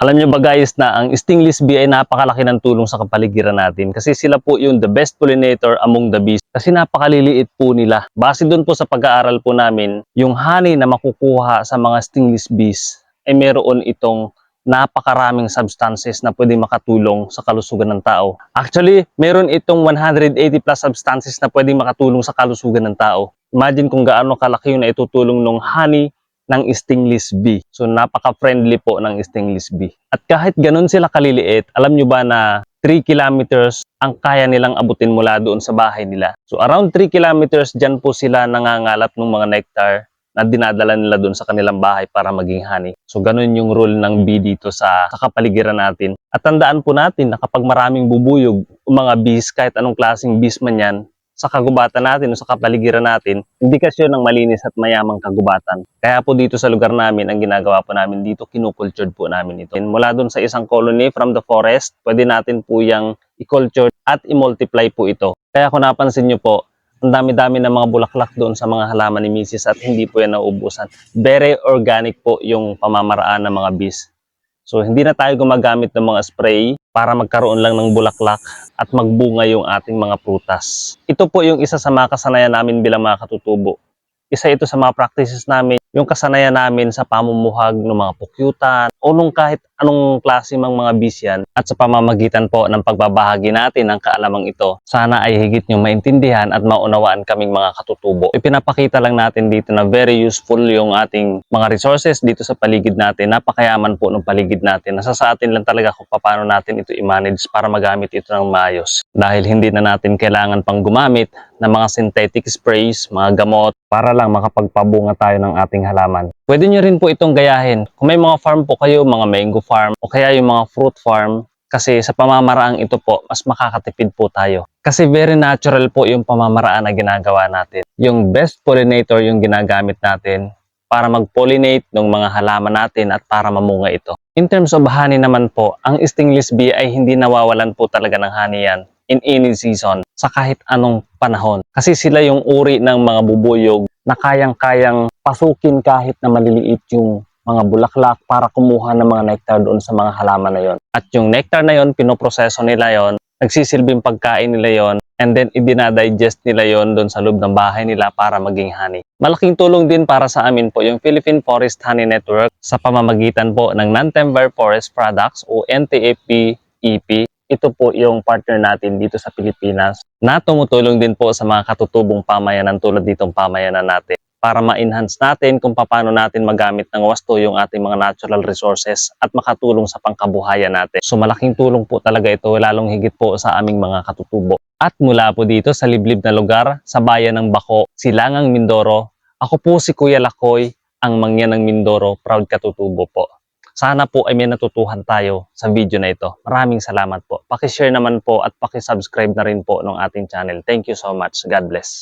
Alam nyo ba guys na ang stingless bee ay napakalaki ng tulong sa kapaligiran natin kasi sila po yung the best pollinator among the bees kasi napakaliliit po nila. Base doon po sa pag-aaral po namin, yung honey na makukuha sa mga stingless bees ay meron itong napakaraming substances na pwedeng makatulong sa kalusugan ng tao. Actually, meron itong 180 plus substances na pwedeng makatulong sa kalusugan ng tao. Imagine kung gaano kalaki yung naitutulong ng honey ng stingless bee. So napaka-friendly po ng stingless bee. At kahit ganun sila kaliliit, alam nyo ba na 3 kilometers ang kaya nilang abutin mula doon sa bahay nila. So around 3 kilometers dyan po sila nangangalap ng mga nectar na dinadala nila doon sa kanilang bahay para maging honey. So ganun yung role ng bee dito sa kapaligiran natin. At tandaan po natin na kapag maraming bubuyog o mga bees, kahit anong klaseng bees man yan, sa kagubatan natin o sa kapaligiran natin, indikasyon ng malinis at mayamang kagubatan. Kaya po dito sa lugar namin, ang ginagawa po namin dito, kinukultured po namin ito. And mula dun sa isang colony from the forest, pwede natin po yung i-culture at i-multiply po ito. Kaya kung napansin nyo po, ang dami-dami ng mga bulaklak doon sa mga halaman ni Mrs. at hindi po yan nauubusan. Very organic po yung pamamaraan ng mga bees. So hindi na tayo gumagamit ng mga spray para magkaroon lang ng bulaklak at magbunga yung ating mga prutas. Ito po yung isa sa mga kasanayan namin bilang mga katutubo. Isa ito sa mga practices namin, yung kasanayan namin sa pamumuhag ng mga pukyutan o nung kahit anong klase mang mga bees yan. At sa pamamagitan po ng pagbabahagi natin ng kaalamang ito, sana ay higit nyo maintindihan at maunawaan kaming mga katutubo. Ipinapakita lang natin dito na very useful yung ating mga resources dito sa paligid natin. Napakayaman po ng paligid natin. Nasa sa atin lang talaga kung paano natin ito i-manage para magamit ito ng maayos. Dahil hindi na natin kailangan pang gumamit ng mga synthetic sprays, mga gamot, para lang makapagpabunga tayo ng ating halaman. Pwede nyo rin po itong gayahin. Kung may mga farm po kayo, mga mango farm, o kaya yung mga fruit farm, kasi sa pamamaraang ito po, mas makakatipid po tayo. Kasi very natural po yung pamamaraan na ginagawa natin. Yung best pollinator yung ginagamit natin para mag-pollinate ng mga halaman natin at para mamunga ito. In terms of honey naman po, ang stingless bee ay hindi nawawalan po talaga ng honey yan in any season, sa kahit anong panahon. Kasi sila yung uri ng mga bubuyog na kayang-kayang pasukin kahit na maliliit yung mga bulaklak para kumuha ng mga nectar doon sa mga halaman na yon. At yung nectar na yon, pinoproseso nila yon, nagsisilbing pagkain nila yon, and then idinadigest nila yon doon sa loob ng bahay nila para maging honey. Malaking tulong din para sa amin po yung Philippine Forest Honey Network sa pamamagitan po ng Non-Timber Forest Products o NTFP-EP. Ito po yung partner natin dito sa Pilipinas na tumutulong din po sa mga katutubong pamayanan tulad ditong pamayanan natin para ma-enhance natin kung paano natin magamit ng wasto yung ating mga natural resources at makatulong sa pangkabuhayan natin. So malaking tulong po talaga ito, lalong higit po sa aming mga katutubo. At mula po dito sa liblib na lugar, sa bayan ng Bako, Silangang Mindoro, ako po si Kuya Lakoy, ang mangyan ng Mindoro, proud katutubo po. Sana po ay may natutuhan tayo sa video na ito. Maraming salamat po. Paki-share naman po at paki-subscribe na rin po ng ating channel. Thank you so much. God bless.